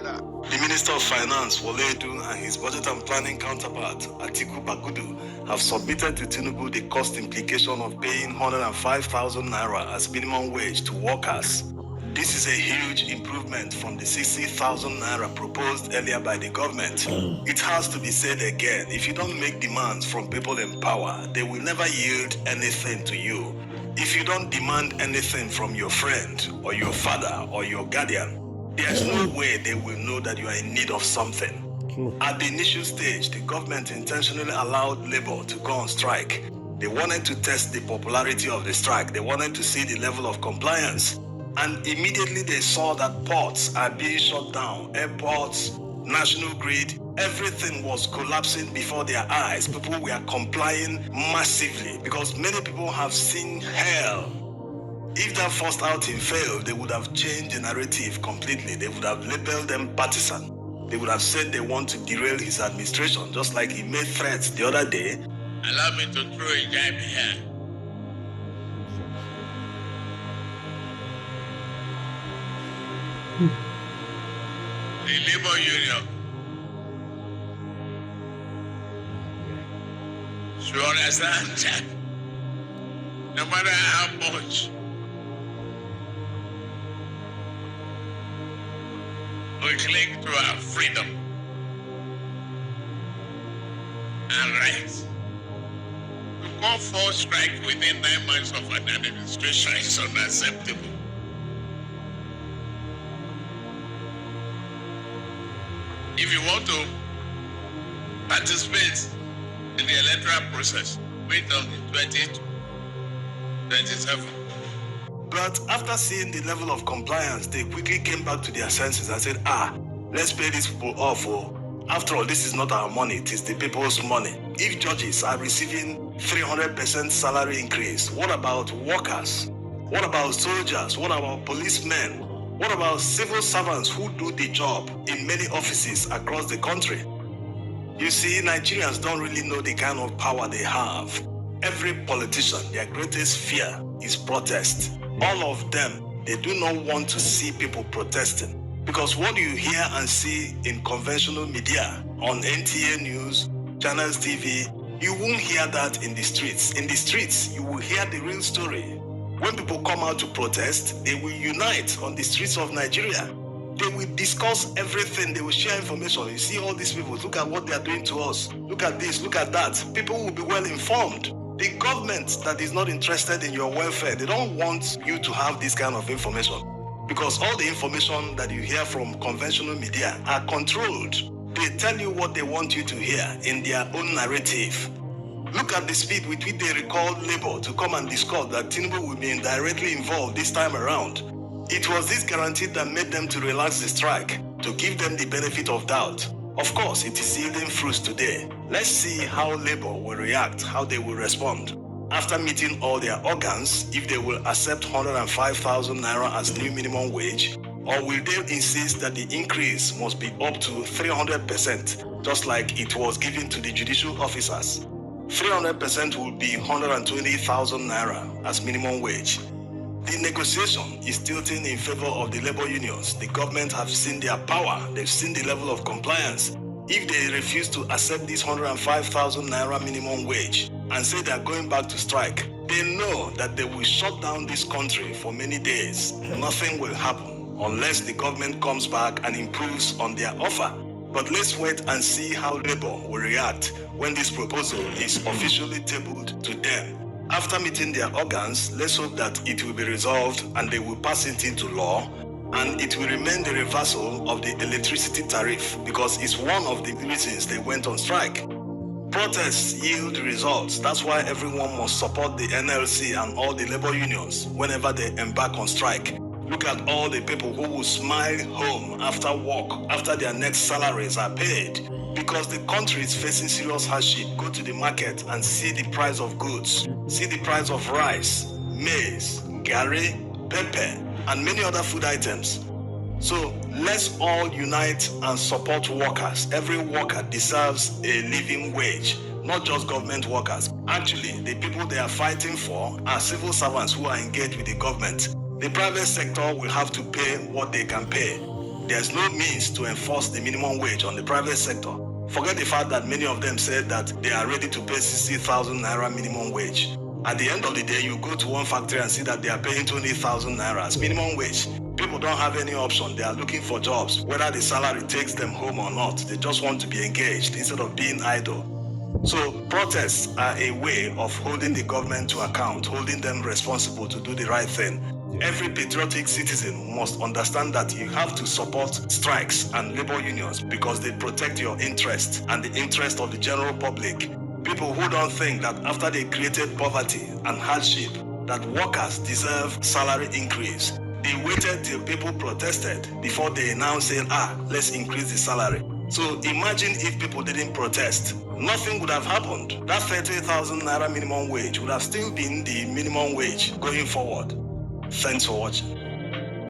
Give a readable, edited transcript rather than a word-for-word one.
The Minister of Finance, Wole Edun, and his budget and planning counterpart, Atiku Bagudu, have submitted to Tinubu the cost implication of paying 105,000 naira as minimum wage to workers. This is a huge improvement from the 60,000 naira proposed earlier by the government. It has to be said again, if you don't make demands from people in power, they will never yield anything to you. If you don't demand anything from your friend or your father or your guardian, there's no way they will know that you are in need of something. At the initial stage, the government intentionally allowed labor to go on strike. They wanted to test the popularity of the strike. They wanted to see the level of compliance. And immediately they saw that ports are being shut down, airports, national grid, everything was collapsing before their eyes. People were complying massively because many people have seen hell. If that first outing failed, they would have changed the narrative completely. They would have labeled them partisan. They would have said they want to derail his administration, just like he made threats the other day. Allow me to throw a jab here. The labor union should understand that no matter how much we cling to our freedom and rights, to call for strike within 9 months of an administration is unacceptable. If you want to participate in the electoral process, wait until 2027. But after seeing the level of compliance, they quickly came back to their senses and said, let's pay these people off. After all, this is not our money, it is the people's money. If judges are receiving 300% salary increase, what about workers? What about soldiers? What about policemen? What about civil servants who do the job in many offices across the country? You see, Nigerians don't really know the kind of power they have. Every politician, their greatest fear is protest. All of them, they do not want to see people protesting. Because what you hear and see in conventional media, on NTA News, Channels TV, you won't hear that in the streets. In the streets, you will hear the real story. When people come out to protest, they will unite on the streets of Nigeria. They will discuss everything. They will share information. You see all these people, look at what they are doing to us. Look at this, look at that. People will be well informed. The government that is not interested in your welfare, they don't want you to have this kind of information. Because all the information that you hear from conventional media are controlled. They tell you what they want you to hear in their own narrative. Look at the speed with which they recalled Labour to come and discuss that Tinubu will be indirectly involved this time around. It was this guarantee that made them to relax the strike, to give them the benefit of doubt. Of course, it is yielding fruits today. Let's see how Labour will react, how they will respond. After meeting all their organs, if they will accept 105,000 naira as new minimum wage, or will they insist that the increase must be up to 300%, just like it was given to the judicial officers. 300% will be 120,000 naira as minimum wage. The negotiation is tilting in favor of the labor unions. The government have seen their power. They've seen the level of compliance. If they refuse to accept this 105,000 naira minimum wage and say they are going back to strike, they know that they will shut down this country for many days. Nothing will happen unless the government comes back and improves on their offer. But let's wait and see how Labour will react when this proposal is officially tabled to them. After meeting their organs, let's hope that it will be resolved and they will pass it into law, and it will remain the reversal of the electricity tariff because it's one of the reasons they went on strike. Protests yield results. That's why everyone must support the NLC and all the labor unions whenever they embark on strike. Look at all the people who will smile home after work, after their next salaries are paid. Because the country is facing serious hardship, go to the market and see the price of goods. See the price of rice, maize, garri, pepper, and many other food items. So let's all unite and support workers. Every worker deserves a living wage, not just government workers. Actually, the people they are fighting for are civil servants who are engaged with the government. The private sector will have to pay what they can pay. there's no means to enforce the minimum wage on the private sector. Forget the fact that many of them said that they are ready to pay 60,000 naira minimum wage. At the end of the day, you go to one factory and see that they are paying 20,000 naira as minimum wage. People don't have any option. They are looking for jobs. Whether the salary takes them home or not, they just want to be engaged instead of being idle. So protests are a way of holding the government to account, holding them responsible to do the right thing. Every patriotic citizen must understand that you have to support strikes and labor unions because they protect your interest and the interest of the general public. People who don't think that after they created poverty and hardship, that workers deserve salary increase. They waited till people protested before they now saying, let's increase the salary. So imagine if people didn't protest, nothing would have happened. That 30,000 naira minimum wage would have still been the minimum wage going forward. Thanks for watching.